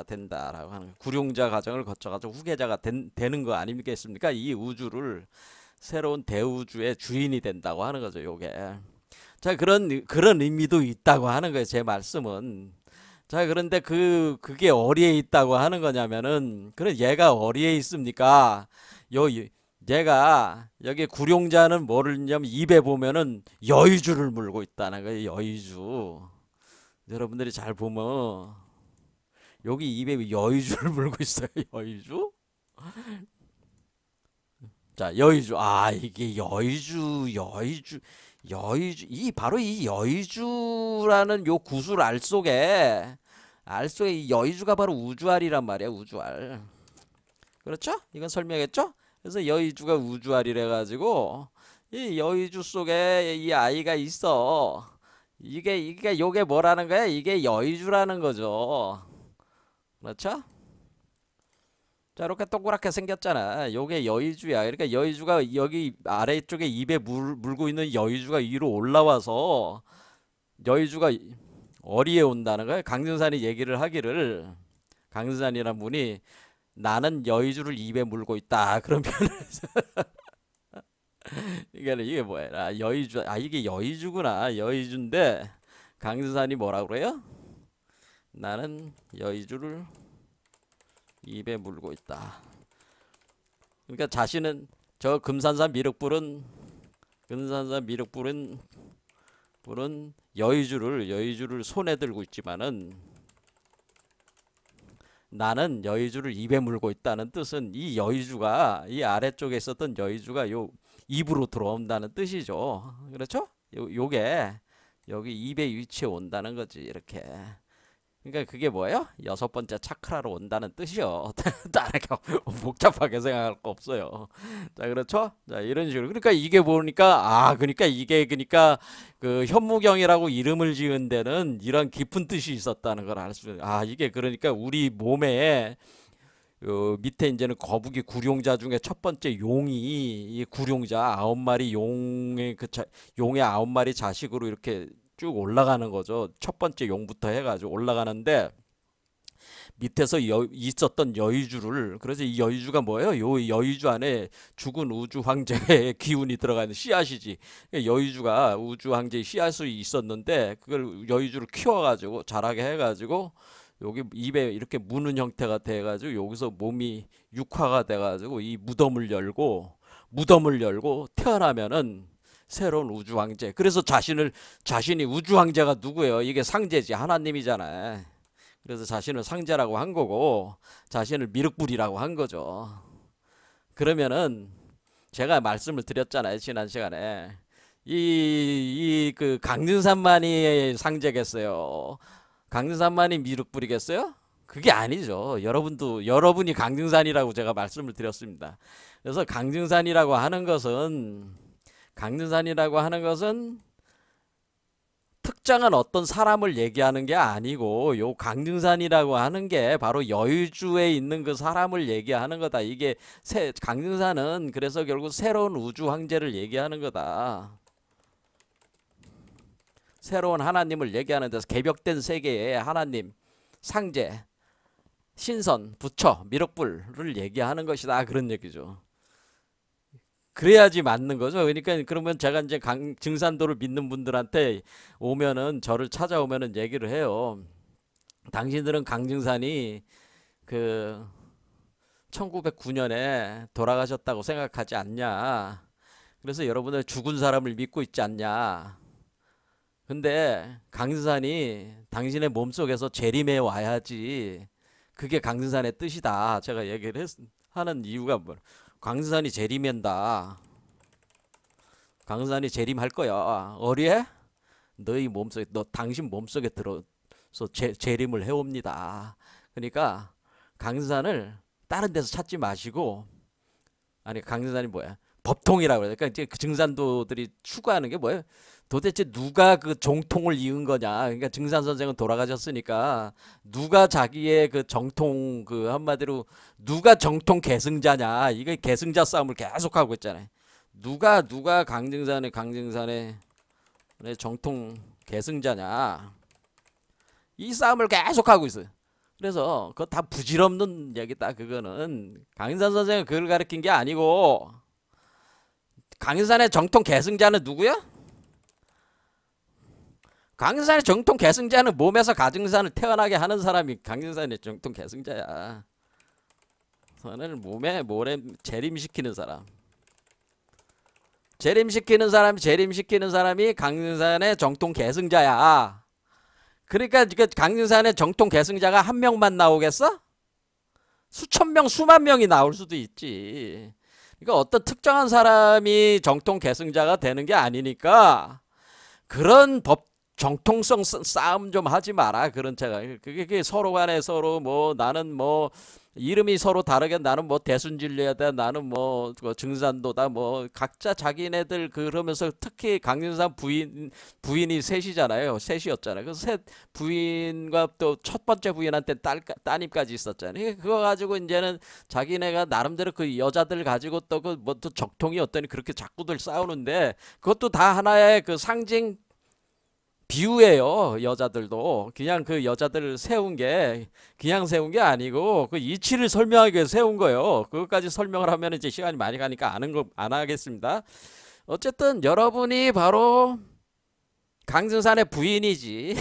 된다라고 하는 구룡자 과정을 거쳐가지고 후계자가 되는 거 아니겠습니까? 이 우주를 새로운 대우주의 주인이 된다고 하는 거죠. 요게. 자, 그런 의미도 있다고 하는 거예요. 제 말씀은. 자, 그런데 그게 어디에 있다고 하는 거냐면은, 그래, 얘가 어디에 있습니까? 얘가, 여기 구룡자는 뭐를 했냐면, 입에 보면은 여의주를 물고 있다는 거예요. 여의주. 여러분들이 잘 보면, 여기 입에 여의주를 물고 있어요. 여의주? 자, 여의주. 아, 이게 여의주. 바로 이 여의주라는 요 구슬 알 속에 이 여의주가 바로 우주알이란 말이야, 우주알. 그렇죠? 이건 설명했죠? 그래서 여의주가 우주알이래 가지고 이 여의주 속에 이 아이가 있어. 이게 요게 뭐라는 거야? 이게 여의주라는 거죠. 그렇죠? 자, 이렇게 동그랗게 생겼잖아. 요게 여의주야. 그러니까 여의주가 여기 아래쪽에 입에 물고 있는 여의주가 위로 올라와서 여의주가 어리에 온다는 거야. 강준산이 얘기를 하기를, 강준산이란 분이 나는 여의주를 입에 물고 있다. 그런 표현을 해서 이게 뭐야? 아, 여의주. 아, 이게 여의주구나. 여의주인데 강준산이 뭐라 그래요? 나는 여의주를 입에 물고 있다. 그러니까 자신은 저 금산산 미륵불은 여의주를 손에 들고 있지만은 나는 여의주를 입에 물고 있다는 뜻은 이 여의주가 이 아래쪽에 있었던 여의주가 요 입으로 들어온다는 뜻이죠. 그렇죠? 요게 여기 입에 위치해 온다는 거지, 이렇게. 그러니까 그게 뭐예요? 여섯 번째 차크라로 온다는 뜻이요. 다르게 복잡하게 생각할 거 없어요. 자, 그렇죠? 자, 이런 식으로. 그러니까 이게 보니까, 그러니까 그 현무경이라고 이름을 지은 데는 이런 깊은 뜻이 있었다는 걸 알 수 있어요. 아, 이게 그러니까 우리 몸에 밑에 이제는 거북이 구룡자 중에 첫 번째 용이, 이 구룡자 9마리 용의 9마리 자식으로 이렇게 쭉 올라가는 거죠. 첫 번째 용부터 해가지고 올라가는데 밑에서 있었던 여의주를, 그래서 이 여의주가 뭐예요? 요 여의주 안에 죽은 우주 황제의 기운이 들어가 있는 씨앗이지. 여의주가 우주 황제의 씨앗이 있었는데 그걸 여의주를 키워가지고 자라게 해가지고 여기 입에 이렇게 무는 형태가 돼가지고 여기서 몸이 육화가 돼가지고 이 무덤을 열고 태어나면은 새로운 우주 황제. 그래서 자신이 우주 황제가 누구예요? 이게 상제지, 하나님이잖아요. 그래서 자신을 상제라고 한 거고 자신을 미륵불이라고 한 거죠. 그러면은 제가 말씀을 드렸잖아요, 지난 시간에. 그 강릉산만이 상제겠어요? 강릉산만이 미륵불이겠어요? 그게 아니죠. 여러분이 강릉산이라고 제가 말씀을 드렸습니다. 그래서 강릉산이라고 하는 것은 특정한 어떤 사람을 얘기하는 게 아니고, 요 강릉산이라고 하는 게 바로 여의주에 있는 그 사람을 얘기하는 거다. 이게 강릉산은 그래서 결국 새로운 우주 황제를 얘기하는 거다. 새로운 하나님을 얘기하는 데서 개벽된 세계의 하나님, 상제, 신선, 부처, 미륵불을 얘기하는 것이다. 그런 얘기죠. 그래야지 맞는 거죠. 그러니까 그러면 제가 이제 증산도를 믿는 분들한테 저를 찾아오면은 얘기를 해요. 당신들은 강증산이 그 1909년에 돌아가셨다고 생각하지 않냐? 그래서 여러분들 죽은 사람을 믿고 있지 않냐? 근데 강증산이 당신의 몸속에서 재림해 와야지. 그게 강증산의 뜻이다. 제가 얘기를 하는 이유가 뭐? 강산이 재림한다. 강산이 재림할 거야. 어리에? 당신 몸속에 들어서 재림을 해옵니다. 그러니까 강산을 다른 데서 찾지 마시고, 아니, 강산이 뭐야? 법통이라고 그래. 그러니까 이제 그 증산도들이 추구하는 게 뭐예요? 도대체 누가 그 정통을 이은 거냐? 그러니까 증산 선생은 돌아가셨으니까 누가 자기의 그 정통, 그 한마디로 누가 정통 계승자냐? 이게 계승자 싸움을 계속 하고 있잖아요. 누가 강증산의 정통 계승자냐? 이 싸움을 계속 하고 있어요. 그래서 그거 다 부질없는 얘기다. 그거는 강인산 선생은 그걸 가르친 게 아니고, 강인산의 정통 계승자는 누구야? 강인산의 정통 계승자는 몸에서 가증산을 태어나게 하는 사람이 강인산의 정통 계승자야. 너는 몸에 재림시키는 사람. 재림시키는 사람이 강인산의 정통 계승자야. 그러니까 강인산의 정통 계승자가 한 명만 나오겠어? 수천 명, 수만 명이 나올 수도 있지. 그러니까 어떤 특정한 사람이 정통 계승자가 되는 게 아니니까 그런 법 정통성 싸움 좀 하지 마라. 그런 차가 그게 서로 간에 서로 뭐 나는 뭐 이름이 서로 다르게 나는 뭐 대순진리하다 나는 뭐 증산도다 뭐 각자 자기네들 그러면서 특히 강윤상 부인이 셋이잖아요. 셋이었잖아요. 그 셋 부인과 또 첫 번째 부인한테 따님까지 있었잖아요. 그거 가지고 이제는 자기네가 나름대로 그 여자들 가지고 또 그 뭐 또 적통이 어떠니 그렇게 자꾸들 싸우는데 그것도 다 하나의 그 상징 비유예요. 여자들도 그냥 그 여자들을 세운 게 그냥 세운 게 아니고 그 이치를 설명하기 위해 세운 거예요. 그것까지 설명을 하면 이제 시간이 많이 가니까 안 하겠습니다. 어쨌든 여러분이 바로 강승산의 부인이지.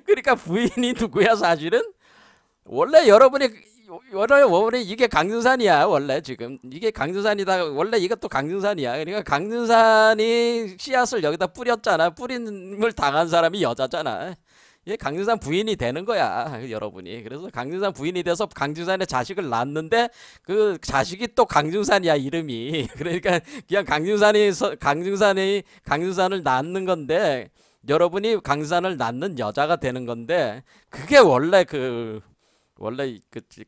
그러니까 부인이 누구야 사실은? 원래 여러분이 이게 강릉산이야. 원래 지금 이게 강릉산이다. 원래 이것도 강릉산이야. 그러니까 강릉산이 씨앗을 여기다 뿌렸잖아. 뿌림을 당한 사람이 여자잖아. 이게 강릉산 부인이 되는 거야, 여러분이. 그래서 강릉산 부인이 돼서 강릉산에 자식을 낳는데 그 자식이 또 강릉산이야, 이름이. 그러니까 그냥 강릉산을 낳는 건데 여러분이 강릉산을 낳는 여자가 되는 건데 그게 원래 그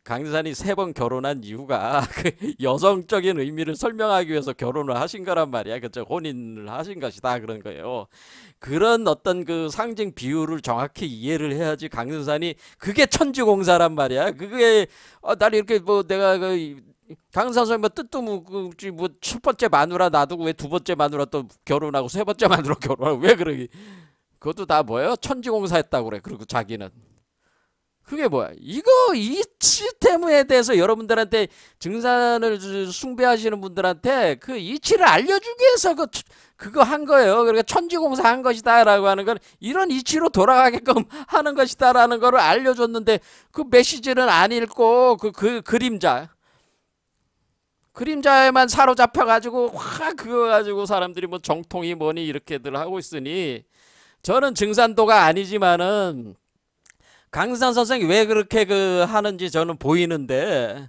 강산이 3번 결혼한 이유가 그 여성적인 의미를 설명하기 위해서 결혼을 하신 거란 말이야. 그죠? 혼인을 하신 것이다 그런 거예요. 그런 어떤 그 상징 비유를 정확히 이해를 해야지 강산이 그게 천지공사란 말이야. 그게 날 이렇게 뭐 내가 그 강산 선생님 뭐 뜻도 뭐첫 번째 마누라 놔두고 왜 두 번째 마누라 또 결혼하고 세 번째 마누라 결혼하고 왜 그러기? 그것도 다 뭐예요? 천지공사했다고 그래. 그리고 자기는. 그게 뭐야? 이 시스템에 대해서 여러분들한테 증산을 숭배하시는 분들한테 그 이치를 알려주기 위해서 그거 한 거예요. 그러니까 천지공사 한 것이다 라고 하는 건 이런 이치로 돌아가게끔 하는 것이다 라는 거를 알려줬는데 그 메시지는 안 읽고 그 그림자에만 사로잡혀가지고 확 그거 가지고 사람들이 뭐 정통이 뭐니 이렇게들 하고 있으니 저는 증산도가 아니지만은 강산 선생이 왜 그렇게 그 하는지 저는 보이는데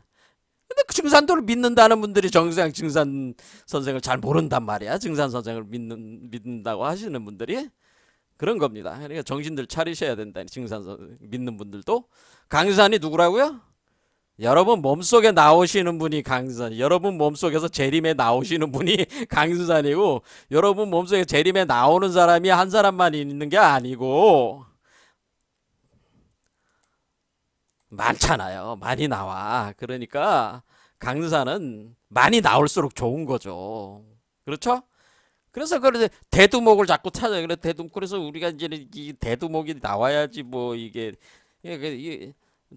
근데 그 증산도를 믿는다는 분들이 정상 증산 선생을 잘 모른단 말이야. 증산 선생을 믿는다고 하시는 분들이 그런 겁니다. 그러니까 정신들 차리셔야 된다. 증산 선생 믿는 분들도 강산이 누구라고요? 여러분 몸속에 나오시는 분이 강산. 여러분 몸속에서 재림에 나오시는 분이 강산이고 여러분 몸속에 재림에 나오는 사람이 한 사람만 있는 게 아니고 많잖아요. 많이 나와. 그러니까 강산은 많이 나올수록 좋은 거죠. 그렇죠? 그래서 그래서 대두목을 자꾸 찾아. 그래서 우리가 이제 이 대두목이 나와야지 뭐 이게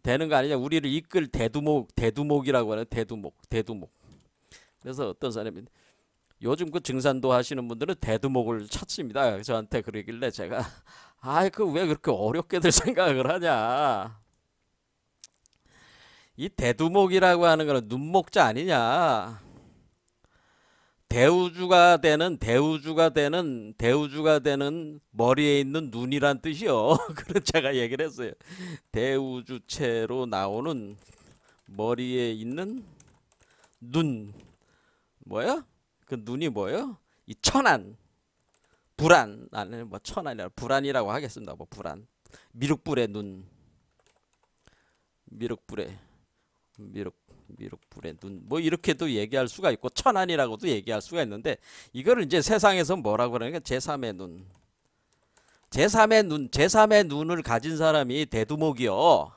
되는 거 아니냐. 우리를 이끌 대두목이라고 하는 대두목. 그래서 어떤 사람이 요즘 그 증산도 하시는 분들은 대두목을 찾습니다. 저한테 그러길래 제가 그 왜 그렇게 어렵게들 생각을 하냐. 이 대두목이라고 하는 거는 눈목자 아니냐. 대우주가 되는 머리에 있는 눈이란 뜻이요. 그런 제가 얘기를 했어요. 대우주체로 나오는 머리에 있는 눈. 뭐야? 그 눈이 뭐예요? 이 천안. 불안. 아니 뭐 천안이라 불안이라고 하겠습니다. 뭐 불안. 미륵불의 눈. 미륵불의 눈 뭐 이렇게도 얘기할 수가 있고 천안이라고도 얘기할 수가 있는데 이거를 이제 세상에서 뭐라고 그러니까 제3의 눈을 가진 사람이 대두목이요.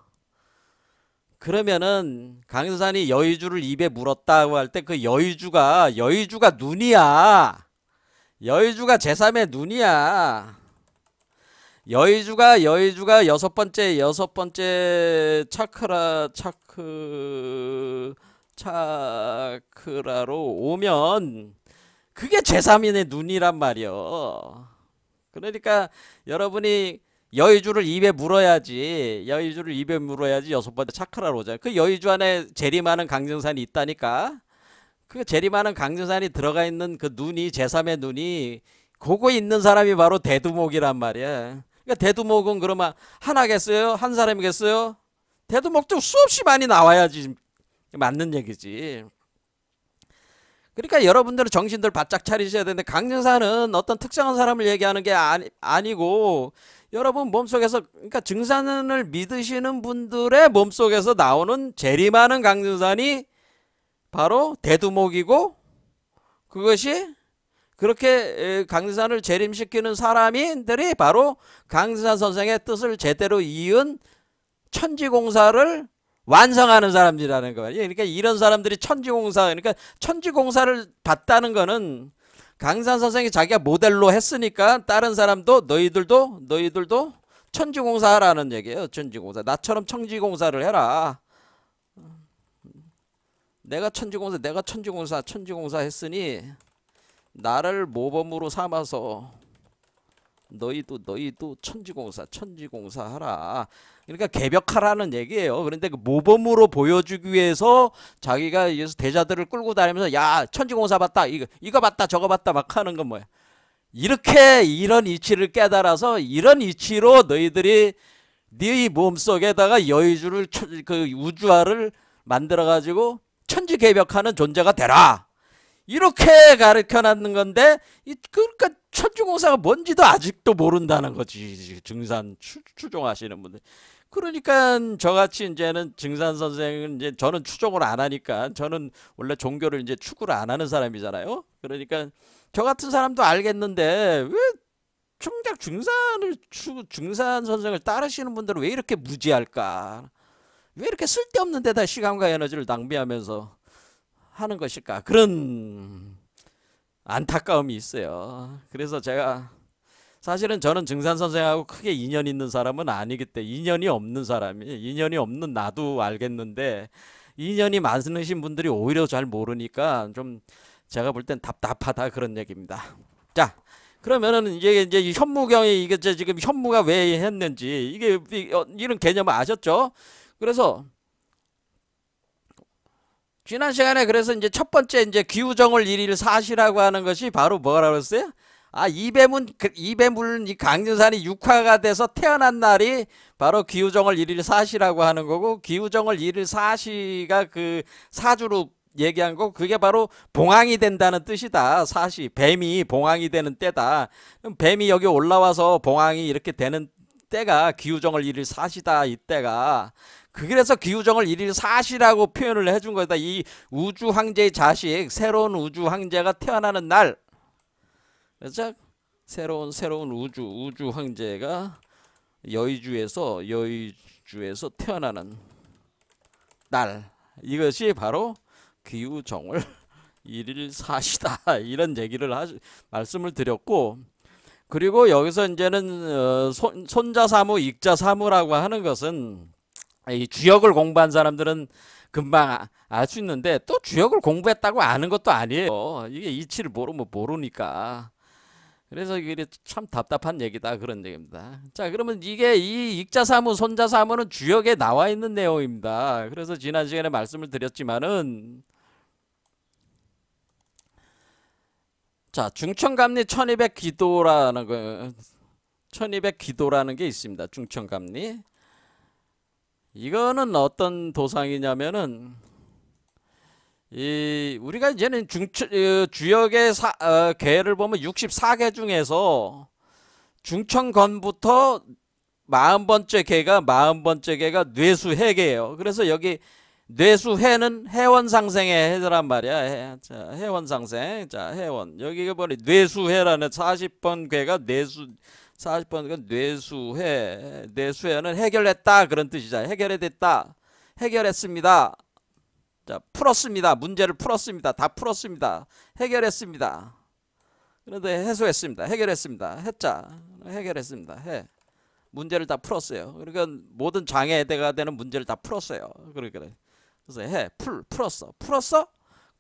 그러면은 강산이 여의주를 입에 물었다고 할 때 그 여의주가 눈이야. 여의주가 제3의 눈이야. 여의주가 여섯 번째 차크라로 오면 그게 제3인의 눈이란 말이요. 그러니까 여러분이 여의주를 입에 물어야지 여섯 번째 차크라로 오잖아요. 그 여의주 안에 재림하는 강정산이 있다니까. 그 재림하는 강정산이 들어가 있는 그 눈이 제3의 눈이 그거 있는 사람이 바로 대두목이란 말이야. 그러니까 대두목은 그러면 하나겠어요? 한 사람이겠어요? 대두목도 수없이 많이 나와야지 맞는 얘기지. 그러니까 여러분들은 정신들 바짝 차리셔야 되는데, 강증사는 어떤 특정한 사람을 얘기하는 게 아니고 여러분 몸속에서, 그러니까 증산을 믿으시는 분들의 몸속에서 나오는 재림하는 강증산이 바로 대두목이고, 그것이 그렇게 강증산을 재림시키는 사람들이 바로 강증산 선생의 뜻을 제대로 이은 천지공사를 완성하는 사람들이라는 거예요. 그러니까 이런 사람들이 천지공사, 그러니까 천지공사를 봤다는 거는 강산 선생이 자기가 모델로 했으니까 다른 사람도 너희들도 천지공사 하라는 얘기예요. 천지공사. 나처럼 천지공사를 해라. 내가 천지공사 했으니 나를 모범으로 삼아서 너희도 천지공사 하라. 그러니까 개벽하라는 얘기예요. 그런데 그 모범으로 보여주기 위해서 자기가 대자들을 끌고 다니면서 야 천지공사 봤다, 이거 봤다, 저거 봤다 막 하는 건 뭐야? 이렇게 이런 이치를 깨달아서 이런 이치로 너희들이 네 몸속에다가 여의주를 그 우주화를 만들어 가지고 천지개벽하는 존재가 되라. 이렇게 가르쳐놨는 건데, 그러니까 천지공사가 뭔지도 아직도 모른다는 거지. 증산 추종하시는 분들. 그러니까 저같이 이제는 증산 선생은 이제 저는 추종을 안 하니까, 저는 원래 종교를 이제 추구를 안 하는 사람이잖아요. 그러니까 저 같은 사람도 알겠는데 왜 정작 증산 선생을 따르시는 분들은 왜 이렇게 무지할까? 왜 이렇게 쓸데없는 데다 시간과 에너지를 낭비하면서 하는 것일까? 그런 안타까움이 있어요. 그래서 제가 사실은 저는 증산 선생하고 크게 인연 있는 사람은 아니기 때문에, 인연이 없는 사람이, 인연이 없는 나도 알겠는데 인연이 많으신 분들이 오히려 잘 모르니까 좀 제가 볼 땐 답답하다, 그런 얘기입니다. 자, 그러면은 이제 이 현무경이 이게 지금 현무가 왜 했는지 이런 개념을 아셨죠? 그래서 지난 시간에 그래서 이제 첫 번째 이제 기우정을 일일 사시라고 하는 것이 바로 뭐라고 했어요? 이배물 이 강증산이 육화가 돼서 태어난 날이 바로 기우정을 일일 사시라고 하는 거고, 기우정을 일일 사시가 그 사주로 얘기한 거, 그게 바로 봉황이 된다는 뜻이다. 사시, 뱀이 봉황이 되는 때다. 그럼 뱀이 여기 올라와서 봉황이 이렇게 되는 때가 기우정을 일일 사시다, 이때가. 그래서 기우정을 일일 사시라고 표현을 해준 거다. 이 우주 황제의 자식, 새로운 우주 황제가 태어나는 날. 그래서 새로운 우주 황제가 여의주에서 태어나는 날, 이것이 바로 기우정을 일일 사시다, 이런 얘기를 말씀을 드렸고, 그리고 여기서 이제는 손자사무, 익자사무라고 하는 것은 이 주역을 공부한 사람들은 금방 알 수 있는데, 또 주역을 공부했다고 아는 것도 아니에요. 이게 이치를 모르면 모르니까. 그래서 이게 참 답답한 얘기다, 그런 얘기입니다. 자, 그러면 이게 이 익자사무, 손자사무는 주역에 나와 있는 내용입니다. 그래서 지난 시간에 말씀을 드렸지만은, 자, 중천감리 1200기도라는 거, 1200기도라는 게 있습니다. 중천감리. 이거는 어떤 도상이냐면은, 우리가 이제는 주역의 계를 보면 64개 중에서 중천건부터 40번째 계가 뇌수해계예요. 그래서 여기 뇌수해는 해원상생의 해란 말이야. 자, 해원상생. 자, 해원. 여기가 보니 뇌수해라는 40번 계가 40번 뇌수해. 뇌수해는 해결했다, 그런 뜻이죠. 해결했다. 해결했습니다. 자, 풀었습니다. 문제를 풀었습니다. 다 풀었습니다. 해결했습니다. 그런데 해소했습니다. 해결했습니다. 했자. 해결했습니다. 문제를 다 풀었어요. 그러니까 모든 장애가 되는 문제를 다 풀었어요. 그래서 풀었어?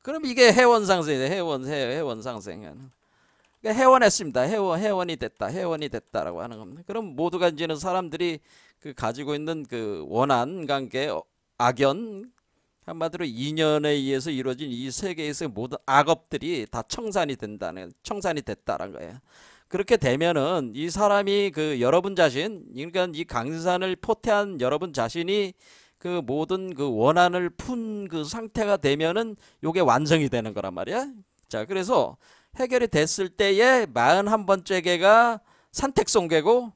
그럼 이게 해원상생이에요. 해원상생. 그러니까 해원했습니다. 해원이 됐다라고 하는 겁니다. 그럼 모두가 이제는 사람들이 그 가지고 있는 그 원한 관계, 악연, 한마디로 인연에 의해서 이루어진 이 세계에서의 모든 악업들이 다 청산이 됐다는 거예요. 그렇게 되면은 이 사람이 그 여러분 자신, 그러니까 이 강산을 포태한 여러분 자신이 그 모든 그 원한을 푼 그 상태가 되면은 요게 완성이 되는 거란 말이야. 자, 그래서 해결이 됐을 때에 41번째 개가 산택송개고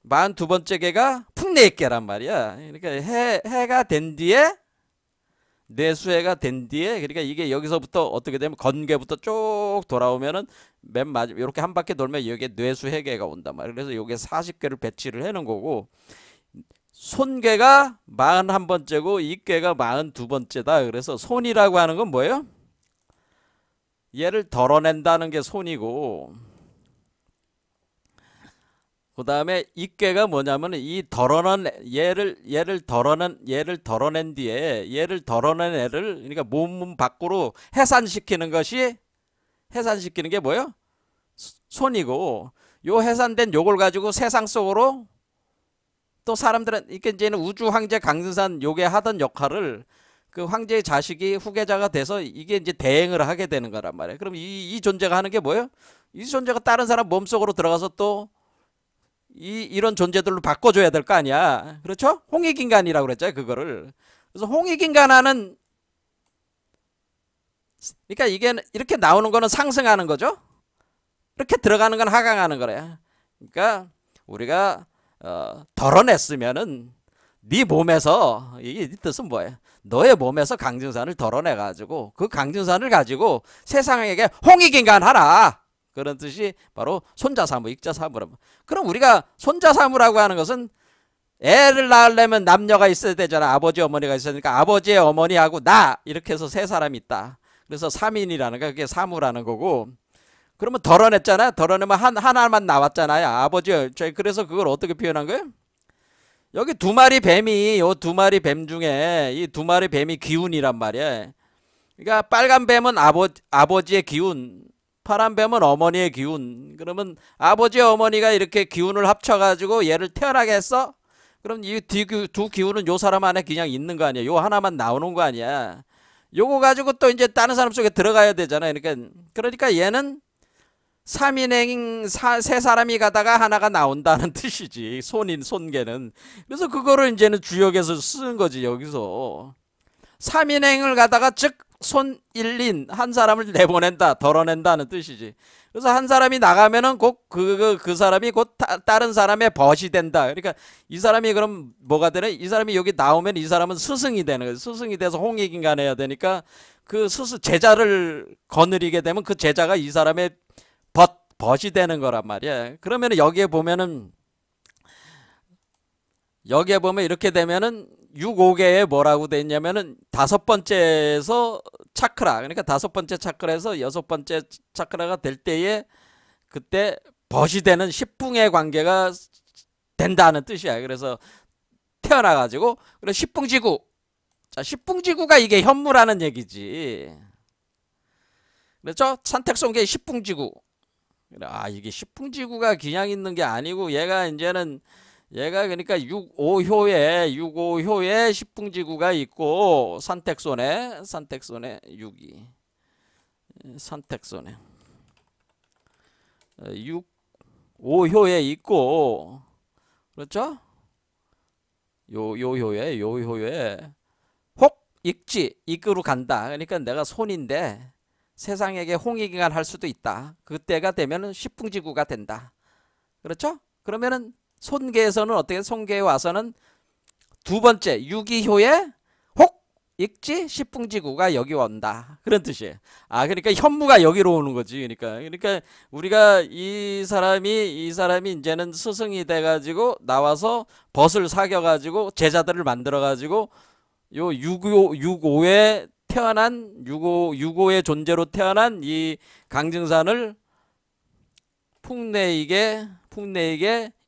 42번째 개가 풍내익개란 말이야. 그러니까 해가 된 뒤에 뇌수해가 된 뒤에, 그러니까 이게 여기서부터 어떻게 되면 건개부터 쭉 돌아오면은 맨 마지막 이렇게 한 바퀴 돌면 여기에 뇌수해계가 온단 말이야. 그래서 여기에 40개를 배치를 해 놓은 거고, 손개가 41번째고 이개가 42번째다. 그래서 손이라고 하는 건 뭐예요? 얘를 덜어낸다는 게 손이고, 그 다음에 이개가 뭐냐면 이 덜어낸 얘를 덜어낸 뒤에 얘를 덜어낸 애를, 그러니까 몸 밖으로 해산시키는 게 뭐예요? 손이고, 요 해산된 요걸 가지고 세상 속으로 또 사람들은 이게 이제는 우주 황제 강등산 요게 하던 역할을 그 황제의 자식이 후계자가 돼서 이게 이제 대행을 하게 되는 거란 말이에요. 그럼 이 존재가 하는 게 뭐예요? 이 존재가 다른 사람 몸속으로 들어가서 또 이런 존재들로 바꿔줘야 될 거 아니야. 그렇죠? 홍익인간이라고 그랬잖아요, 그거를. 그래서 홍익인간하는, 그러니까 이게 이렇게 나오는 거는 상승하는 거죠. 이렇게 들어가는 건 하강하는 거래요. 그러니까 우리가 덜어냈으면은 네 몸에서, 이 뜻은 뭐예요? 너의 몸에서 강증산을 덜어내가지고 그 강증산을 가지고 세상에게 홍익인간 하라, 그런 뜻이 바로 손자사무, 익자사무라. 그럼 우리가 손자사무라고 하는 것은 애를 낳으려면 남녀가 있어야 되잖아. 아버지 어머니가 있어야 되니까 아버지의 어머니하고 나 이렇게 해서 세 사람이 있다. 그래서 3인이라는 거, 그게 사무라는 거고. 그러면 덜어냈잖아. 덜어내면 하나만 나왔잖아요. 아버지. 그래서 그걸 어떻게 표현한 거예요? 여기 두 마리 뱀이, 요 두 마리 뱀 중에 이 두 마리 뱀이 기운이란 말이야. 그러니까 빨간 뱀은 아버지의 기운, 파란 뱀은 어머니의 기운. 그러면 아버지 어머니가 이렇게 기운을 합쳐가지고 얘를 태어나게 했어? 그럼 이 두 기운은 요 사람 안에 그냥 있는 거 아니야. 요 하나만 나오는 거 아니야. 요거 가지고 또 이제 다른 사람 속에 들어가야 되잖아. 그러니까 얘는 3인행 세 사람이 가다가 하나가 나온다는 뜻이지. 손개는. 그래서 그거를 이제는 주역에서 쓰는 거지, 여기서. 3인행을 가다가 즉 손 1인 한 사람을 내보낸다, 덜어낸다는 뜻이지. 그래서 한 사람이 나가면은 곧 그 사람이 곧 다른 사람의 벗이 된다. 그러니까 이 사람이 그럼 뭐가 되나? 이 사람이 여기 나오면 이 사람은 스승이 되는 거예요. 스승이 돼서 홍익인간 해야 되니까 그 제자를 거느리게 되면 그 제자가 이 사람의 벗이 되는 거란 말이야. 그러면 여기에 보면 이렇게 되면은 6,5개에 뭐라고 돼 있냐면은 5번째에서 차크라, 그러니까 5번째 차크라에서 6번째 차크라가 될 때에 그때 벗이 되는 십풍의 관계가 된다는 뜻이야. 그래서 태어나가지고, 그래 십풍지구. 자, 십풍지구가 이게 현무라는 얘기지. 그렇죠? 산택송계 십풍지구. 아, 이게 십풍지구가 그냥 있는 게 아니고 얘가 그러니까 6,5효에 십풍지구가 있고, 산택손에 6이 산택손에 6,5효에 있고, 그렇죠? 요효에 혹 익지, 익으로 간다. 그러니까 내가 손인데 세상에게 홍익인간 할 수도 있다. 그때가 되면은 십풍지구가 된다. 그렇죠? 그러면은 손계에서는 어떻게, 손계에 와서는 두 번째 6,2효에 혹 익지 십풍지구가 여기 온다, 그런 뜻이에요. 아, 그러니까 현무가 여기로 오는 거지. 그러니까 우리가 이 사람이 이제는 스승이 돼가지고 나와서 벗을 사겨가지고 제자들을 만들어가지고 요 6,5에 태어난 6,5의 존재로 태어난 이 강증산을 풍내익에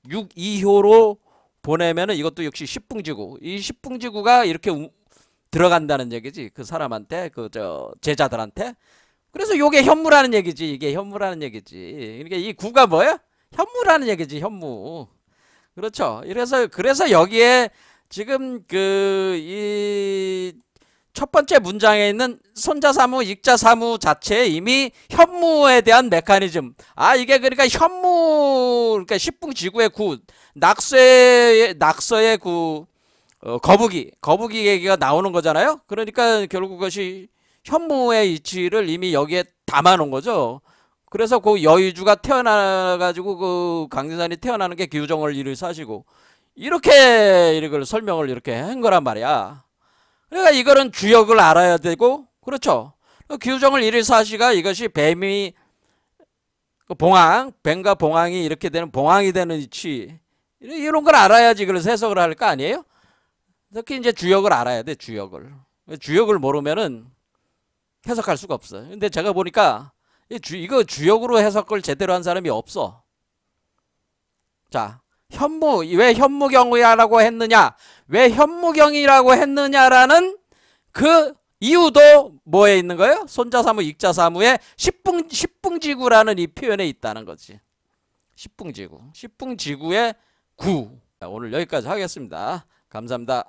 6,2효로 보내면은 이것도 역시 십풍지구. 이 십풍지구가 이렇게 들어간다는 얘기지. 그 사람한테, 제자들한테. 그래서 요게 현무라는 얘기지. 이게 현무라는 얘기지. 그러니까 이 구가 뭐야? 현무라는 얘기지, 현무. 그렇죠. 그래서 여기에 지금 이 첫 번째 문장에 있는 손자사무, 익자사무 자체에 이미 현무에 대한 메커니즘. 아, 이게 그러니까 현무, 그러니까 십풍지구의 구, 낙서의 구, 거북이 얘기가 나오는 거잖아요. 그러니까 결국 그것이 현무의 이치를 이미 여기에 담아놓은 거죠. 그래서 그 여의주가 태어나가지고 그 강진산이 태어나는 게 규정을 이를 사시고 이렇게 이걸 설명을 이렇게 한 거란 말이야. 그러니까 이거는 주역을 알아야 되고 그렇죠. 규정을 일일 사시가 이것이 뱀이 봉황, 뱀과 봉황이 이렇게 되는 봉황이 되는 이치 이런 걸 알아야지 그래서 해석을 할 거 아니에요? 특히 이제 주역을 알아야 돼. 주역을 모르면은 해석할 수가 없어. 근데 제가 보니까 이거 주역으로 해석을 제대로 한 사람이 없어. 자, 왜 현무경이라고 했느냐? 왜 현무경이라고 했느냐라는 그 이유도 뭐에 있는 거예요? 손자사무, 익자사무의 십풍지구라는 이 표현에 있다는 거지. 십풍지구의 구. 자, 오늘 여기까지 하겠습니다. 감사합니다.